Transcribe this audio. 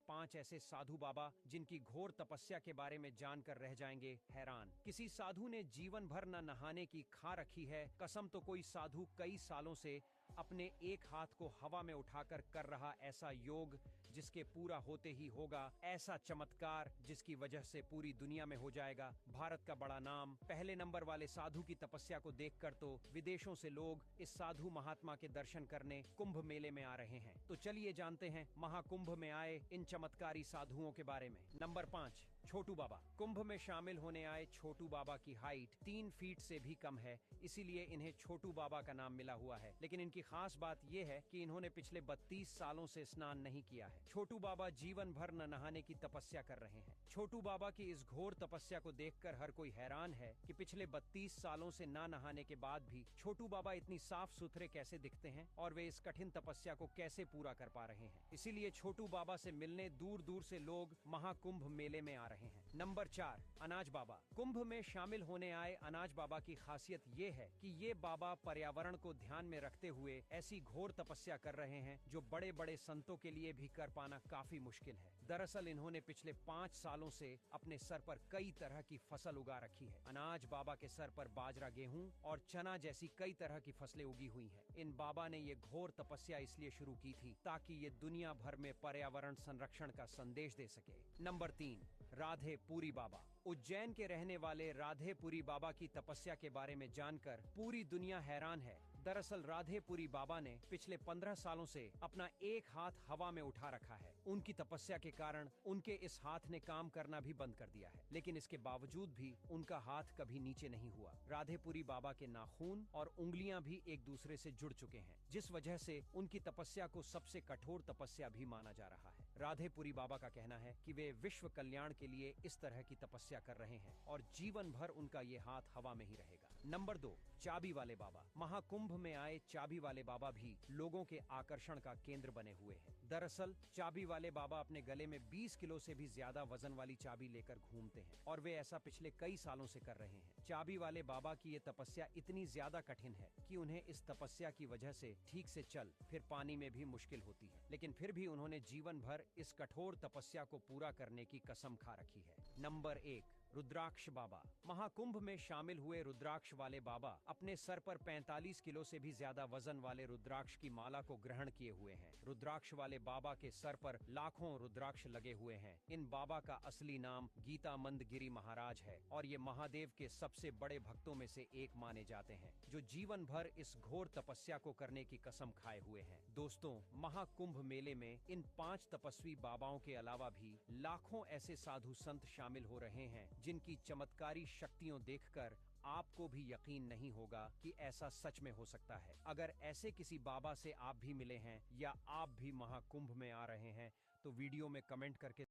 5 ऐसे साधु बाबा जिनकी घोर तपस्या के बारे में जानकर रह जाएंगे हैरान। किसी साधु ने जीवन भर न नहाने की खा रखी है कसम, तो कोई साधु कई सालों से अपने एक हाथ को हवा में उठाकर कर रहा ऐसा योग जिसके पूरा होते ही होगा ऐसा चमत्कार जिसकी वजह से पूरी दुनिया में हो जाएगा भारत का बड़ा नाम। पहले नंबर वाले साधु की तपस्या को देखकर तो विदेशों से लोग इस साधु महात्मा के दर्शन करने कुंभ मेले में आ रहे हैं। तो चलिए जानते हैं महाकुंभ में आए इन चमत्कारी साधुओं के बारे में। नंबर 5, छोटू बाबा। कुंभ में शामिल होने आए छोटू बाबा की हाइट 3 फीट से भी कम है, इसीलिए इन्हें छोटू बाबा का नाम मिला हुआ है। लेकिन इनकी खास बात यह है कि इन्होंने पिछले 32 सालों से स्नान नहीं किया है। छोटू बाबा जीवन भर न नहाने की तपस्या कर रहे हैं। छोटू बाबा की इस घोर तपस्या को देखकर हर कोई हैरान है कि पिछले 32 सालों से ना नहाने के बाद भी छोटू बाबा इतनी साफ सुथरे कैसे दिखते हैं और वे इस कठिन तपस्या को कैसे पूरा कर पा रहे हैं। इसीलिए छोटू बाबा से मिलने दूर दूर से लोग महाकुंभ मेले में आ रहे हैं। नंबर 4, अनाज बाबा। कुंभ में शामिल होने आए अनाज बाबा की खासियत ये है कि ये बाबा पर्यावरण को ध्यान में रखते हुए ऐसी घोर तपस्या कर रहे हैं जो बड़े बड़े संतों के लिए भी कर पाना काफी मुश्किल है। दरअसल इन्होंने पिछले 5 सालों से अपने सर पर कई तरह की फसल उगा रखी है। अनाज बाबा के सर पर बाजरा, गेहूं और चना जैसी कई तरह की फसलें उगी हुई हैं। इन बाबा ने ये घोर तपस्या इसलिए शुरू की थी ताकि ये दुनिया भर में पर्यावरण संरक्षण का संदेश दे सके। नंबर 3, राधे पुरी बाबा। उज्जैन के रहने वाले राधे पुरी बाबा की तपस्या के बारे में जानकर पूरी दुनिया हैरान है। दरअसल राधे पुरी बाबा ने पिछले 15 सालों से अपना एक हाथ हवा में उठा रखा है। उनकी तपस्या के कारण उनके इस हाथ ने काम करना भी बंद कर दिया है, लेकिन इसके बावजूद भी उनका हाथ कभी नीचे नहीं हुआ। राधे पुरी बाबा के नाखून और उंगलियां भी एक दूसरे से जुड़ चुके हैं, जिस वजह से उनकी तपस्या को सबसे कठोर तपस्या भी माना जा रहा है। राधे पुरी बाबा का कहना है कि वे विश्व कल्याण के लिए इस तरह की तपस्या कर रहे हैं और जीवन भर उनका ये हाथ हवा में ही रहेगा। नंबर 2, चाबी वाले बाबा। महाकुंभ में आए चाबी वाले बाबा भी लोगों के आकर्षण का केंद्र बने हुए हैं। दरअसल चाबी वाले बाबा अपने गले में 20 किलो से भी ज्यादा वजन वाली चाबी लेकर घूमते हैं और वे ऐसा पिछले कई सालों से कर रहे हैं। चाबी वाले बाबा की ये तपस्या इतनी ज्यादा कठिन है कि उन्हें इस तपस्या की वजह से ठीक से चल फिर पानी में भी मुश्किल होती है, लेकिन फिर भी उन्होंने जीवन भर इस कठोर तपस्या को पूरा करने की कसम खा रखी है। नंबर 1, रुद्राक्ष बाबा। महाकुंभ में शामिल हुए रुद्राक्ष वाले बाबा अपने सर पर 45 किलो से भी ज्यादा वजन वाले रुद्राक्ष की माला को ग्रहण किए हुए हैं। रुद्राक्ष वाले बाबा के सर पर लाखों रुद्राक्ष लगे हुए हैं। इन बाबा का असली नाम गीतामंद गिरी महाराज है और ये महादेव के सबसे बड़े भक्तों में से एक माने जाते हैं, जो जीवन भर इस घोर तपस्या को करने की कसम खाए हुए हैं। दोस्तों, महाकुंभ मेले में इन 5 तपस्वी बाबाओं के अलावा भी लाखों ऐसे साधु संत शामिल हो रहे हैं जिनकी चमत्कारी शक्तियों देखकर आपको भी यकीन नहीं होगा कि ऐसा सच में हो सकता है। अगर ऐसे किसी बाबा से आप भी मिले हैं या आप भी महाकुंभ में आ रहे हैं तो वीडियो में कमेंट करके